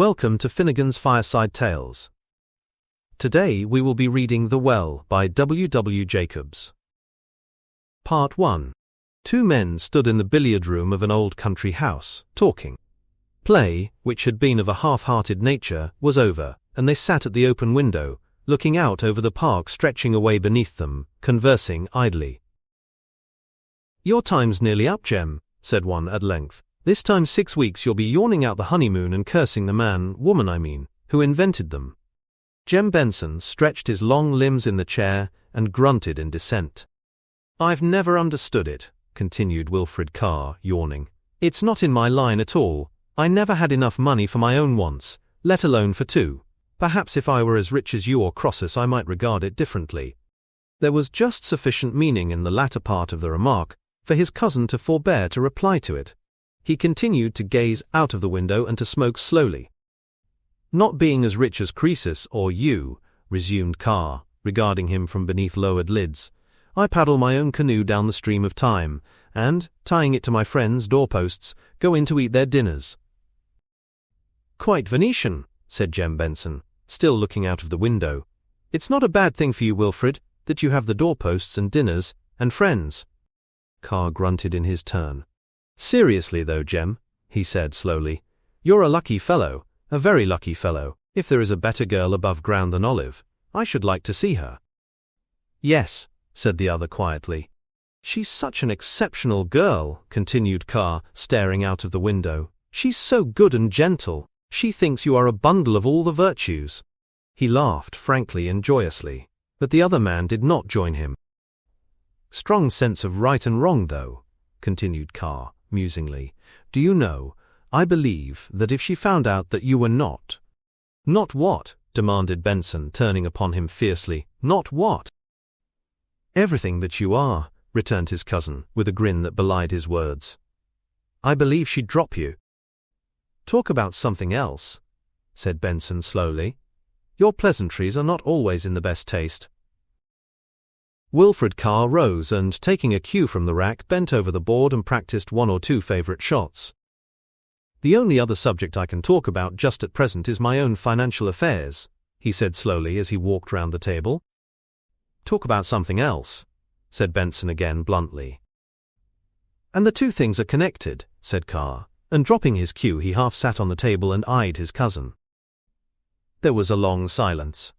Welcome to Finnegan's Fireside Tales. Today we will be reading The Well by W. Jacobs. Part 1. Two men stood in the billiard room of an old country house, talking. Play, which had been of a half-hearted nature, was over, and they sat at the open window, looking out over the park stretching away beneath them, conversing idly. "Your time's nearly up, Jem," said one at length. "This time 6 weeks you'll be yawning out the honeymoon and cursing the woman, who invented them." Jem Benson stretched his long limbs in the chair and grunted in dissent. "I've never understood it," continued Wilfred Carr, yawning. "It's not in my line at all. I never had enough money for my own wants, let alone for two. Perhaps if I were as rich as you or Crossus I might regard it differently." There was just sufficient meaning in the latter part of the remark for his cousin to forbear to reply to it. He continued to gaze out of the window and to smoke slowly. "Not being as rich as Croesus or you," resumed Carr, regarding him from beneath lowered lids, "I paddle my own canoe down the stream of time, and, tying it to my friends' doorposts, go in to eat their dinners." "Quite Venetian," said Jem Benson, still looking out of the window. "It's not a bad thing for you, Wilfred, that you have the doorposts and dinners, and friends." Carr grunted in his turn. "Seriously though, Jem," he said slowly, "you're a lucky fellow, a very lucky fellow. If there is a better girl above ground than Olive, I should like to see her." "Yes," said the other quietly. "She's such an exceptional girl," continued Carr, staring out of the window. "She's so good and gentle. She thinks you are a bundle of all the virtues." He laughed frankly and joyously, but the other man did not join him. "Strong sense of right and wrong, though," continued Carr, musingly. "Do you know, I believe that if she found out that you were not—" "Not what?" demanded Benson, turning upon him fiercely. "Not what?" "Everything that you are," returned his cousin, with a grin that belied his words. "I believe she'd drop you." "Talk about something else," said Benson slowly. "Your pleasantries are not always in the best taste." Wilfred Carr rose and, taking a cue from the rack, bent over the board and practiced one or two favorite shots. "The only other subject I can talk about just at present is my own financial affairs," he said slowly as he walked round the table. "Talk about something else," said Benson again bluntly. "And the two things are connected," said Carr, and dropping his cue he half sat on the table and eyed his cousin. There was a long silence.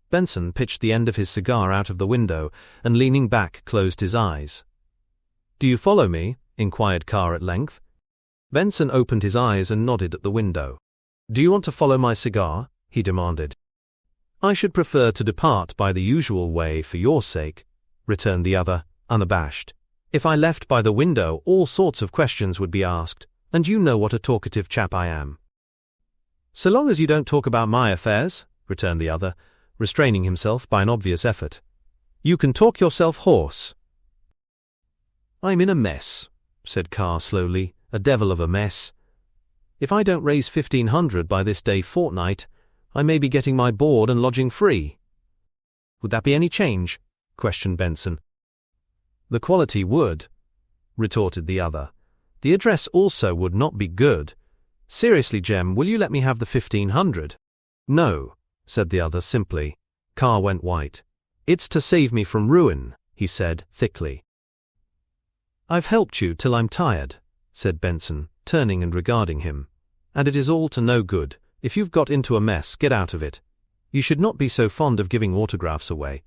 Benson pitched the end of his cigar out of the window and, leaning back, closed his eyes. "Do you follow me?" inquired Carr at length. Benson opened his eyes and nodded at the window. "Do you want to follow my cigar?" he demanded. "I should prefer to depart by the usual way for your sake," returned the other, unabashed. "If I left by the window all sorts of questions would be asked, and you know what a talkative chap I am." "So long as you don't talk about my affairs," returned the other, restraining himself by an obvious effort. "You can talk yourself hoarse." "I'm in a mess," said Carr slowly, "a devil of a mess. If I don't raise 1,500 by this day fortnight, I may be getting my board and lodging free." "Would that be any change?" questioned Benson. "The quality would," retorted the other. "The address also would not be good. Seriously, Jem, will you let me have the 1,500? "No," said the other simply. Carr went white. "It's to save me from ruin," he said thickly. "I've helped you till I'm tired," said Benson, turning and regarding him. "And it is all to no good. If you've got into a mess, get out of it. You should not be so fond of giving autographs away."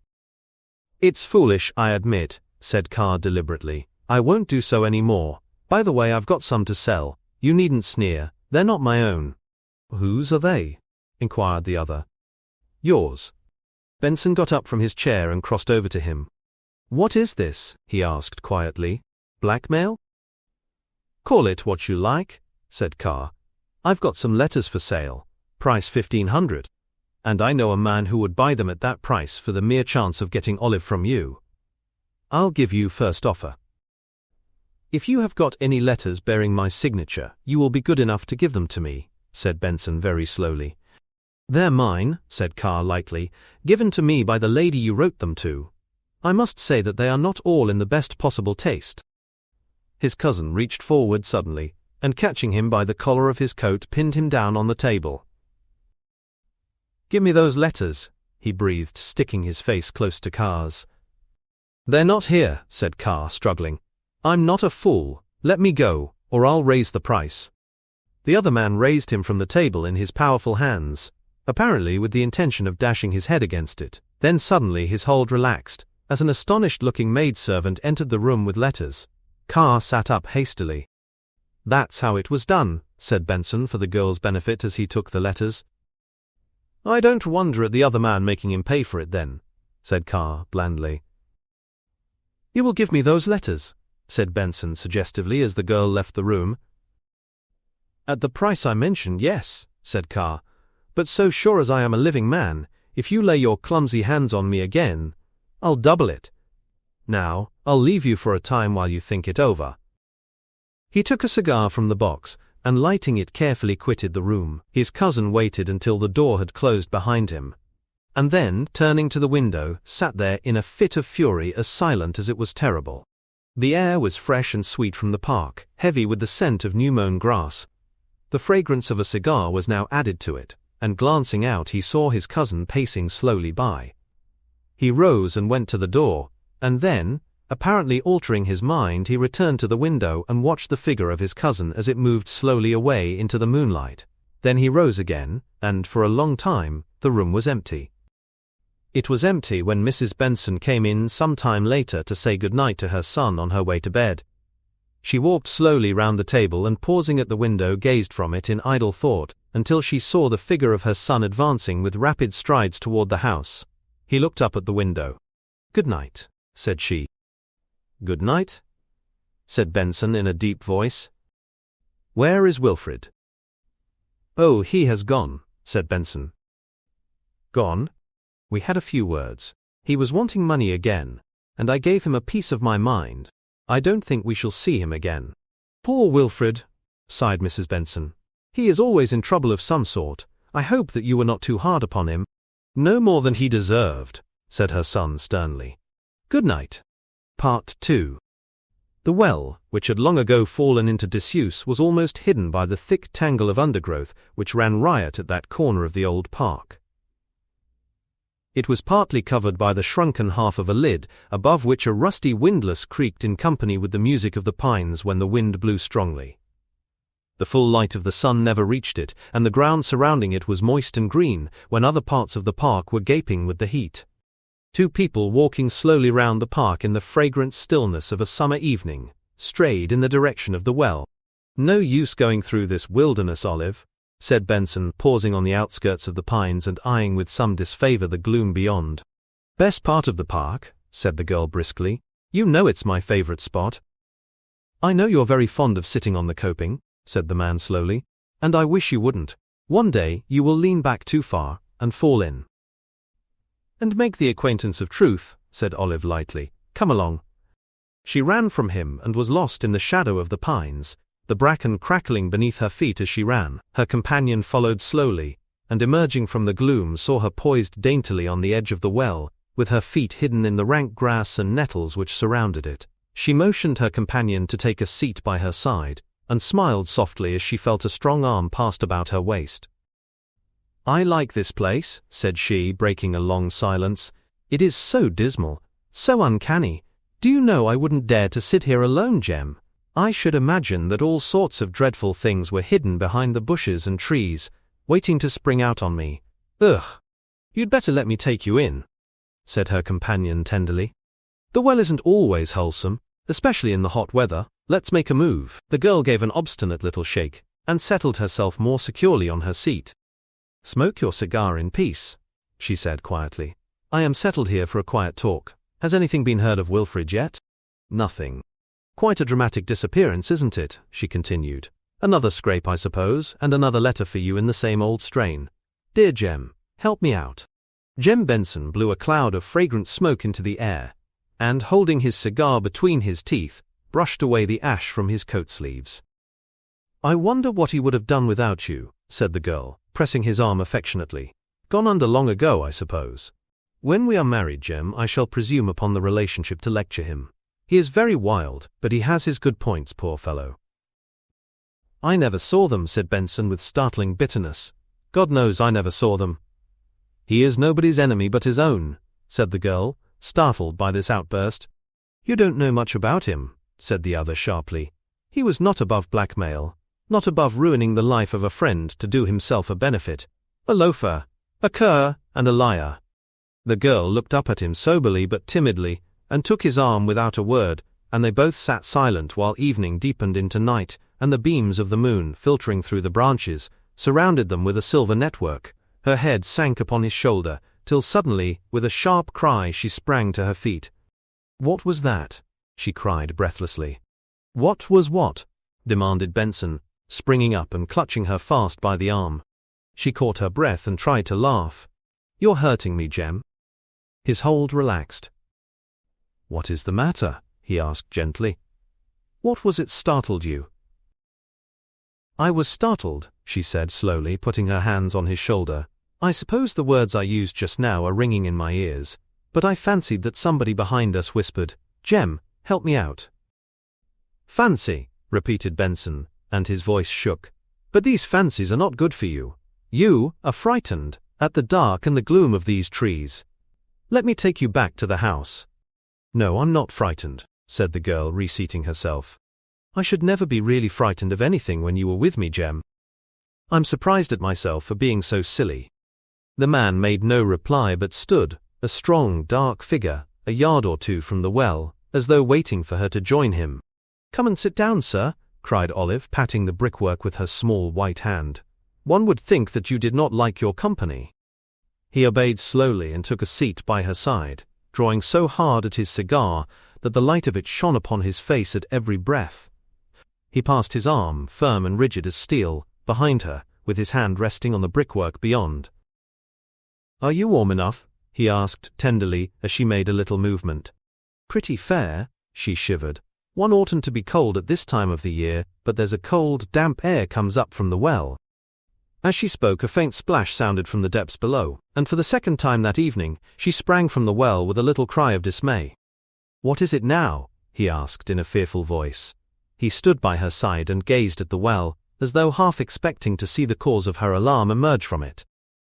"It's foolish, I admit," said Carr deliberately. "I won't do so any more. By the way, I've got some to sell. You needn't sneer. They're not my own." "Whose are they?" inquired the other. "Yours." Benson got up from his chair and crossed over to him. "What is this?" he asked quietly. "Blackmail?" "Call it what you like," said Carr. "I've got some letters for sale, price 1,500, and I know a man who would buy them at that price for the mere chance of getting Olive from you. I'll give you first offer." "If you have got any letters bearing my signature, you will be good enough to give them to me," said Benson very slowly. "They're mine," said Carr lightly, "given to me by the lady you wrote them to. I must say that they are not all in the best possible taste." His cousin reached forward suddenly, and catching him by the collar of his coat pinned him down on the table. "Give me those letters," he breathed, sticking his face close to Carr's. "They're not here," said Carr, struggling. "I'm not a fool. Let me go, or I'll raise the price." The other man raised him from the table in his powerful hands, apparently with the intention of dashing his head against it. Then suddenly his hold relaxed, as an astonished-looking maidservant entered the room with letters. Carr sat up hastily. "That's how it was done," said Benson for the girl's benefit as he took the letters. "I don't wonder at the other man making him pay for it then," said Carr blandly. "You will give me those letters," said Benson suggestively as the girl left the room. "At the price I mentioned, yes," said Carr. "But so sure as I am a living man, if you lay your clumsy hands on me again, I'll double it. Now, I'll leave you for a time while you think it over." He took a cigar from the box, and lighting it carefully quitted the room. His cousin waited until the door had closed behind him, and then, turning to the window, sat there in a fit of fury as silent as it was terrible. The air was fresh and sweet from the park, heavy with the scent of new-mown grass. The fragrance of a cigar was now added to it, and glancing out he saw his cousin pacing slowly by. He rose and went to the door, and then, apparently altering his mind, he returned to the window and watched the figure of his cousin as it moved slowly away into the moonlight. Then he rose again, and for a long time, the room was empty. It was empty when Mrs. Benson came in some time later to say good-night to her son on her way to bed. She walked slowly round the table and pausing at the window gazed from it in idle thought, until she saw the figure of her son advancing with rapid strides toward the house. He looked up at the window. "Good night," said she. "Good night," said Benson in a deep voice. "Where is Wilfred?" "Oh, he has gone," said Benson. "Gone?" "We had a few words. He was wanting money again, and I gave him a piece of my mind. I don't think we shall see him again." "Poor Wilfred," sighed Mrs. Benson. "He is always in trouble of some sort. I hope that you were not too hard upon him." "No more than he deserved," said her son sternly. "Good night." Part 2. The well, which had long ago fallen into disuse, was almost hidden by the thick tangle of undergrowth which ran riot at that corner of the old park. It was partly covered by the shrunken half of a lid, above which a rusty windlass creaked in company with the music of the pines when the wind blew strongly. The full light of the sun never reached it, and the ground surrounding it was moist and green, when other parts of the park were gaping with the heat. Two people walking slowly round the park in the fragrant stillness of a summer evening strayed in the direction of the well. "No use going through this wilderness, Olive," said Benson, pausing on the outskirts of the pines and eyeing with some disfavor the gloom beyond. "Best part of the park," said the girl briskly. "You know it's my favorite spot." "I know you're very fond of sitting on the coping," said the man slowly, "and I wish you wouldn't. One day you will lean back too far and fall in." "And make the acquaintance of truth," said Olive lightly. "Come along." She ran from him and was lost in the shadow of the pines, the bracken crackling beneath her feet as she ran. Her companion followed slowly, and emerging from the gloom saw her poised daintily on the edge of the well, with her feet hidden in the rank grass and nettles which surrounded it. She motioned her companion to take a seat by her side, and smiled softly as she felt a strong arm passed about her waist. "I like this place," said she, breaking a long silence. "It is so dismal, so uncanny. Do you know I wouldn't dare to sit here alone, Jem? I should imagine that all sorts of dreadful things were hidden behind the bushes and trees, waiting to spring out on me. Ugh! You'd better let me take you in," said her companion tenderly. "The well isn't always wholesome, especially in the hot weather. Let's make a move." The girl gave an obstinate little shake, and settled herself more securely on her seat. "Smoke your cigar in peace," she said quietly. "I am settled here for a quiet talk. Has anything been heard of Wilfred yet?" "Nothing." "Quite a dramatic disappearance, isn't it?" she continued. "Another scrape, I suppose, and another letter for you in the same old strain. Dear Jem, help me out." Jem Benson blew a cloud of fragrant smoke into the air, and, holding his cigar between his teeth, brushed away the ash from his coat sleeves. "I wonder what he would have done without you," said the girl, pressing his arm affectionately. "Gone under long ago, I suppose. When we are married, Jem, I shall presume upon the relationship to lecture him. He is very wild, but he has his good points, poor fellow." I never saw them, said Benson with startling bitterness. God knows I never saw them. He is nobody's enemy but his own, said the girl, startled by this outburst. You don't know much about him, said the other sharply. He was not above blackmail, not above ruining the life of a friend to do himself a benefit. A loafer, a cur, and a liar. The girl looked up at him soberly but timidly, and took his arm without a word, and they both sat silent while evening deepened into night, and the beams of the moon, filtering through the branches, surrounded them with a silver network. Her head sank upon his shoulder, till suddenly, with a sharp cry, she sprang to her feet. What was that? She cried breathlessly. What was what? Demanded Benson, springing up and clutching her fast by the arm. She caught her breath and tried to laugh. You're hurting me, Jem. His hold relaxed. What is the matter? He asked gently. What was it startled you? I was startled, she said slowly, putting her hands on his shoulder. I suppose the words I used just now are ringing in my ears, but I fancied that somebody behind us whispered, Jem, help me out. Fancy, repeated Benson, and his voice shook. But these fancies are not good for you. You are frightened at the dark and the gloom of these trees. Let me take you back to the house. No, I'm not frightened, said the girl, reseating herself. I should never be really frightened of anything when you were with me, Jem. I'm surprised at myself for being so silly. The man made no reply but stood, a strong, dark figure, a yard or two from the well, as though waiting for her to join him. Come and sit down, sir, cried Olive, patting the brickwork with her small white hand. One would think that you did not like your company. He obeyed slowly and took a seat by her side, drawing so hard at his cigar that the light of it shone upon his face at every breath. He passed his arm, firm and rigid as steel, behind her, with his hand resting on the brickwork beyond. Are you warm enough? He asked tenderly as she made a little movement. Pretty fair, she shivered. One oughtn't to be cold at this time of the year, but there's a cold, damp air comes up from the well. As she spoke, a faint splash sounded from the depths below, and for the second time that evening, she sprang from the well with a little cry of dismay. What is it now? He asked in a fearful voice. He stood by her side and gazed at the well, as though half expecting to see the cause of her alarm emerge from it.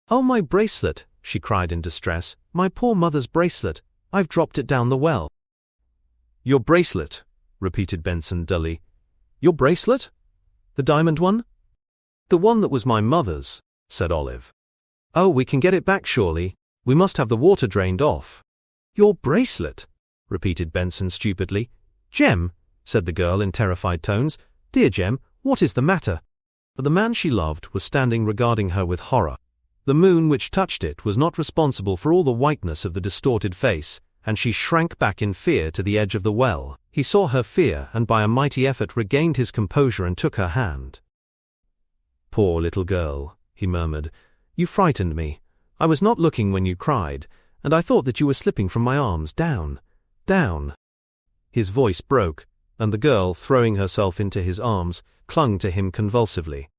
Oh, my bracelet, she cried in distress. My poor mother's bracelet. I've dropped it down the well. Your bracelet, repeated Benson dully. Your bracelet? The diamond one? The one that was my mother's, said Olive. Oh, we can get it back surely. We must have the water drained off. Your bracelet, repeated Benson stupidly. Jem, said the girl in terrified tones. Dear Jem, what is the matter? For the man she loved was standing regarding her with horror. The moon which touched it was not responsible for all the whiteness of the distorted face, and she shrank back in fear to the edge of the well. He saw her fear and by a mighty effort regained his composure and took her hand. Poor little girl, he murmured. You frightened me. I was not looking when you cried, and I thought that you were slipping from my arms. Down, down. His voice broke, and the girl, throwing herself into his arms, clung to him convulsively.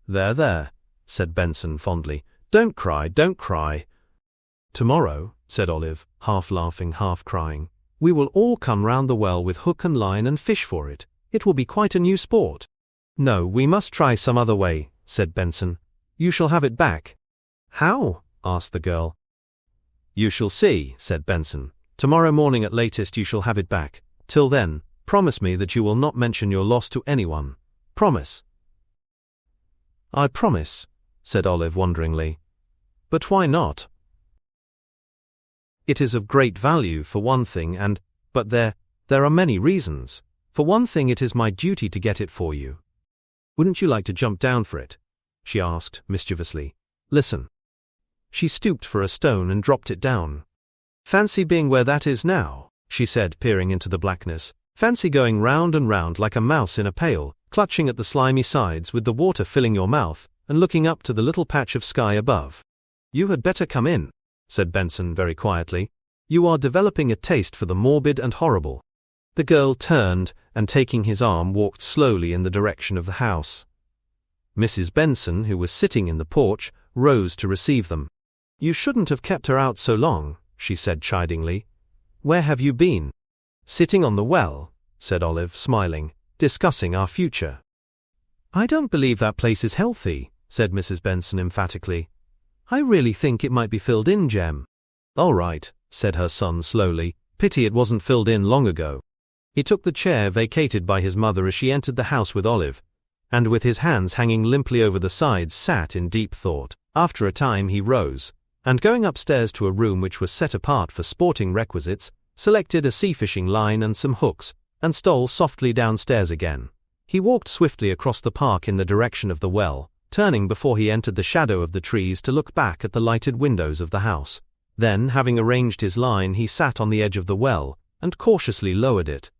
There, said Benson fondly. Don't cry, don't cry. Tomorrow, said Olive, half laughing, half crying, we will all come round the well with hook and line and fish for it. It will be quite a new sport. No, we must try some other way, said Benson. You shall have it back. How? asked the girl. You shall see, said Benson. Tomorrow morning at latest you shall have it back. Till then, promise me that you will not mention your loss to anyone. Promise. I promise, said Olive wonderingly. But why not? It is of great value for one thing but there are many reasons. For one thing, it is my duty to get it for you. Wouldn't you like to jump down for it? She asked mischievously. Listen. She stooped for a stone and dropped it down. Fancy being where that is now, she said, peering into the blackness. Fancy going round and round like a mouse in a pail, clutching at the slimy sides with the water filling your mouth, and looking up to the little patch of sky above. You had better come in, said Benson very quietly. You are developing a taste for the morbid and horrible. The girl turned and, taking his arm, walked slowly in the direction of the house. Mrs. Benson, who was sitting in the porch, rose to receive them. You shouldn't have kept her out so long, she said chidingly. Where have you been? Sitting on the well, said Olive, smiling, discussing our future. "I don't believe that place is healthy," said Mrs. Benson emphatically. "I really think it might be filled in, Jem." "All right," said her son slowly. "Pity it wasn't filled in long ago." He took the chair vacated by his mother as she entered the house with Olive, and with his hands hanging limply over the sides sat in deep thought. After a time he rose, and going upstairs to a room which was set apart for sporting requisites, selected a sea fishing line and some hooks, and stole softly downstairs again. He walked swiftly across the park in the direction of the well, turning before he entered the shadow of the trees to look back at the lighted windows of the house. Then, having arranged his line, he sat on the edge of the well, and cautiously lowered it.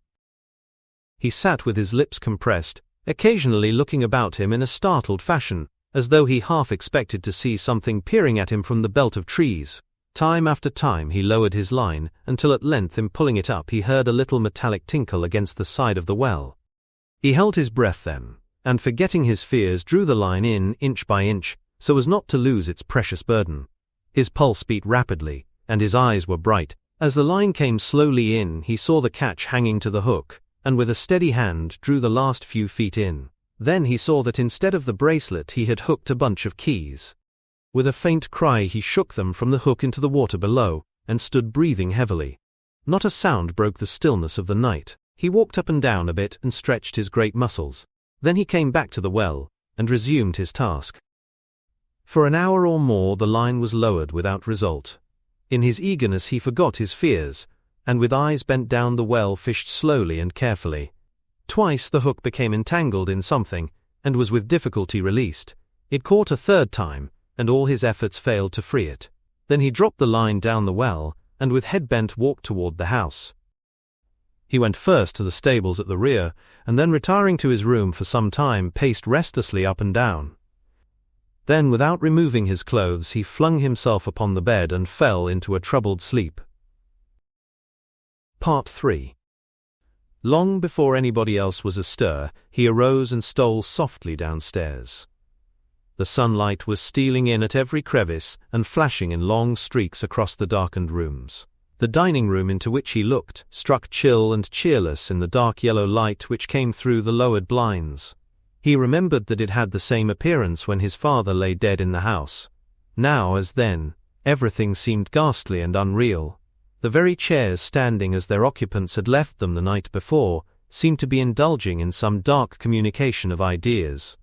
He sat with his lips compressed, occasionally looking about him in a startled fashion, as though he half expected to see something peering at him from the belt of trees. Time after time he lowered his line, until at length in pulling it up he heard a little metallic tinkle against the side of the well. He held his breath then, and forgetting his fears drew the line in inch by inch, so as not to lose its precious burden. His pulse beat rapidly, and his eyes were bright. As the line came slowly in, he saw the catch hanging to the hook, and with a steady hand drew the last few feet in. Then he saw that instead of the bracelet he had hooked a bunch of keys. With a faint cry he shook them from the hook into the water below, and stood breathing heavily. Not a sound broke the stillness of the night. He walked up and down a bit and stretched his great muscles. Then he came back to the well, and resumed his task. For an hour or more the line was lowered without result. In his eagerness he forgot his fears, and with eyes bent down the well fished slowly and carefully. Twice the hook became entangled in something, and was with difficulty released. It caught a third time, and all his efforts failed to free it. Then he dropped the line down the well, and with head bent walked toward the house. He went first to the stables at the rear, and then retiring to his room for some time paced restlessly up and down. Then, without removing his clothes, he flung himself upon the bed and fell into a troubled sleep. Part 3. Long before anybody else was astir, he arose and stole softly downstairs. The sunlight was stealing in at every crevice and flashing in long streaks across the darkened rooms. The dining room into which he looked struck chill and cheerless in the dark yellow light which came through the lowered blinds. He remembered that it had the same appearance when his father lay dead in the house. Now, as then, everything seemed ghastly and unreal. The very chairs standing as their occupants had left them the night before seemed to be indulging in some dark communication of ideas.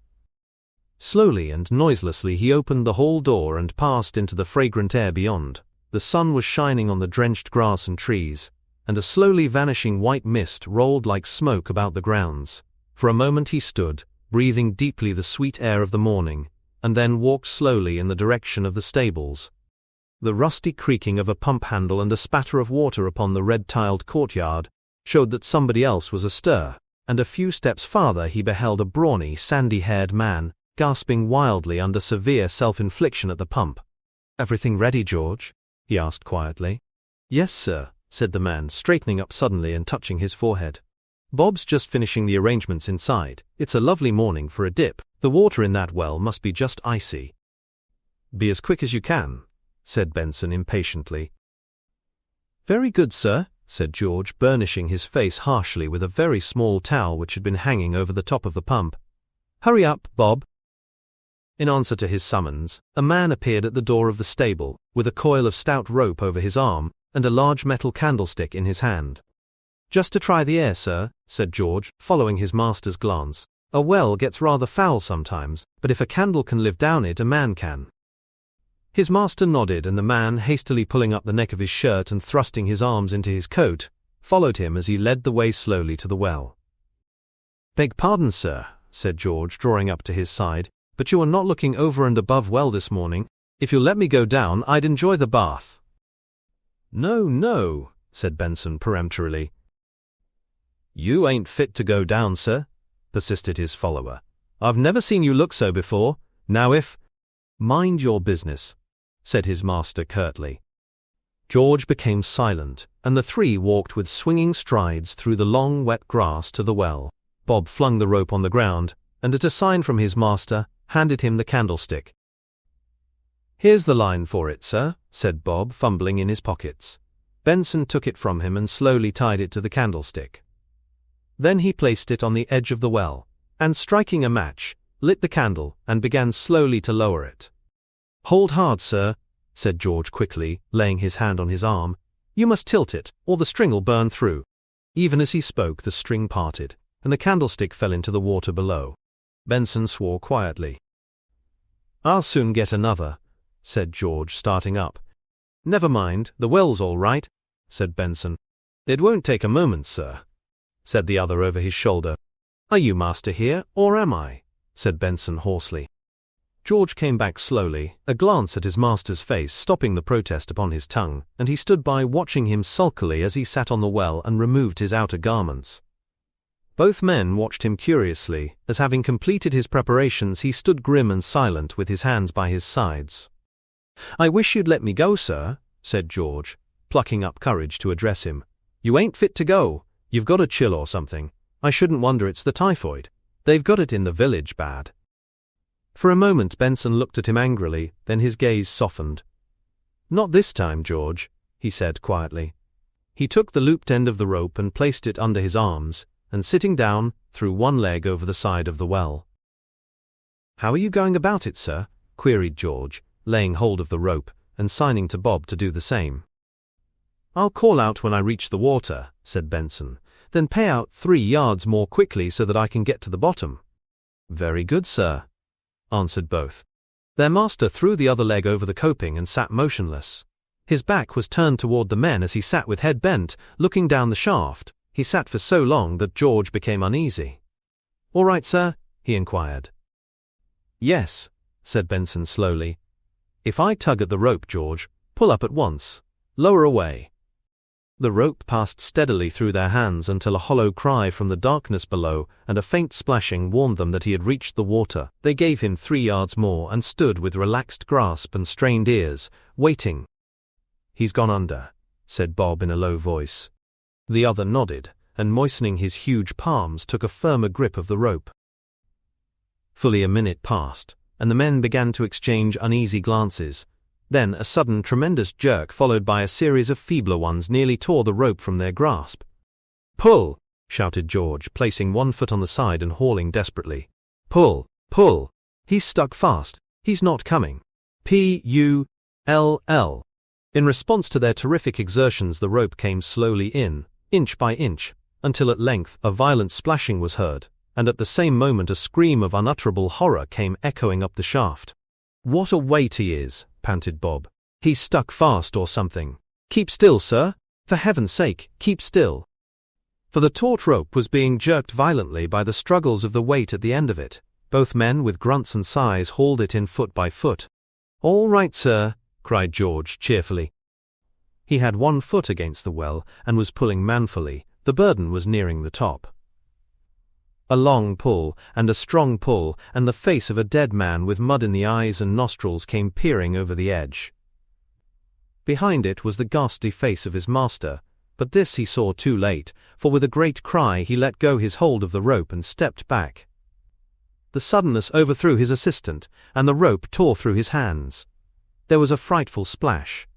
Slowly and noiselessly he opened the hall door and passed into the fragrant air beyond. The sun was shining on the drenched grass and trees, and a slowly vanishing white mist rolled like smoke about the grounds. For a moment he stood, breathing deeply the sweet air of the morning, and then walked slowly in the direction of the stables. The rusty creaking of a pump handle and a spatter of water upon the red-tiled courtyard showed that somebody else was astir, and a few steps farther he beheld a brawny, sandy-haired man, gasping wildly under severe self-infliction at the pump. "Everything ready, George?" he asked quietly. "Yes, sir," said the man, straightening up suddenly and touching his forehead. "Bob's just finishing the arrangements inside. It's a lovely morning for a dip. The water in that well must be just icy." "Be as quick as you can," said Benson impatiently. "Very good, sir," said George, burnishing his face harshly with a very small towel which had been hanging over the top of the pump. "Hurry up, Bob." In answer to his summons, a man appeared at the door of the stable, with a coil of stout rope over his arm, and a large metal candlestick in his hand. "Just to try the air, sir," said George, following his master's glance. "A well gets rather foul sometimes, but if a candle can live down it, a man can." His master nodded, and the man, hastily pulling up the neck of his shirt and thrusting his arms into his coat, followed him as he led the way slowly to the well. "Beg pardon, sir," said George, drawing up to his side, "but you are not looking over and above well this morning. If you'll let me go down, I'd enjoy the bath." "No, no," said Benson peremptorily. "You ain't fit to go down, sir," persisted his follower. "I've never seen you look so before. Now if—" "Mind your business," said his master curtly. George became silent, and the three walked with swinging strides through the long wet grass to the well. Bob flung the rope on the ground, and at a sign from his master, handed him the candlestick. "Here's the line for it, sir," said Bob, fumbling in his pockets. Benson took it from him and slowly tied it to the candlestick. Then he placed it on the edge of the well, and striking a match, lit the candle and began slowly to lower it. "Hold hard, sir," said George quickly, laying his hand on his arm. "You must tilt it, or the string'll burn through." Even as he spoke, the string parted, and the candlestick fell into the water below. Benson swore quietly. "I'll soon get another," said George, starting up. "Never mind, the well's all right," said Benson. "It won't take a moment, sir," said the other over his shoulder. "Are you master here, or am I?" said Benson hoarsely. George came back slowly, a glance at his master's face stopping the protest upon his tongue, and he stood by watching him sulkily as he sat on the well and removed his outer garments. Both men watched him curiously, as having completed his preparations he stood grim and silent with his hands by his sides. "I wish you'd let me go, sir," said George, plucking up courage to address him. "You ain't fit to go. You've got a chill or something. I shouldn't wonder it's the typhoid. They've got it in the village bad." For a moment Benson looked at him angrily, then his gaze softened. "Not this time, George," he said quietly. He took the looped end of the rope and placed it under his arms, and sitting down, threw one leg over the side of the well. "How are you going about it, sir?" queried George, laying hold of the rope, and signing to Bob to do the same. "I'll call out when I reach the water," said Benson, "then pay out 3 yards more quickly so that I can get to the bottom." "Very good, sir," answered both. Their master threw the other leg over the coping and sat motionless. His back was turned toward the men as he sat with head bent, looking down the shaft. He sat for so long that George became uneasy. "All right, sir?" he inquired. "Yes," said Benson slowly. "If I tug at the rope, George, pull up at once. Lower away." The rope passed steadily through their hands until a hollow cry from the darkness below and a faint splashing warned them that he had reached the water. They gave him 3 yards more and stood with relaxed grasp and strained ears, waiting. "He's gone under," said Bob in a low voice. The other nodded, and moistening his huge palms took a firmer grip of the rope. Fully a minute passed, and the men began to exchange uneasy glances. Then a sudden tremendous jerk followed by a series of feebler ones nearly tore the rope from their grasp. "Pull!" shouted George, placing one foot on the side and hauling desperately. "Pull! Pull! He's stuck fast. He's not coming. Pull!" In response to their terrific exertions the rope came slowly in, inch by inch, until at length a violent splashing was heard, and at the same moment a scream of unutterable horror came echoing up the shaft. "What a weight he is!" panted Bob. "He's stuck fast or something. Keep still, sir. For heaven's sake, keep still." For the taut rope was being jerked violently by the struggles of the weight at the end of it. Both men with grunts and sighs hauled it in foot by foot. "All right, sir," cried George cheerfully. He had one foot against the well and was pulling manfully. The burden was nearing the top. A long pull, and a strong pull, and the face of a dead man with mud in the eyes and nostrils came peering over the edge. Behind it was the ghastly face of his master, but this he saw too late, for with a great cry he let go his hold of the rope and stepped back. The suddenness overthrew his assistant, and the rope tore through his hands. There was a frightful splash.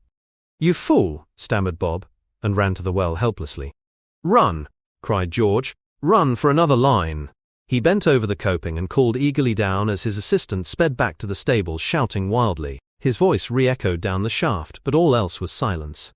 "You fool!" stammered Bob, and ran to the well helplessly. "Run!" cried George. "Run for another line!" He bent over the coping and called eagerly down as his assistant sped back to the stables shouting wildly. His voice re-echoed down the shaft, but all else was silence.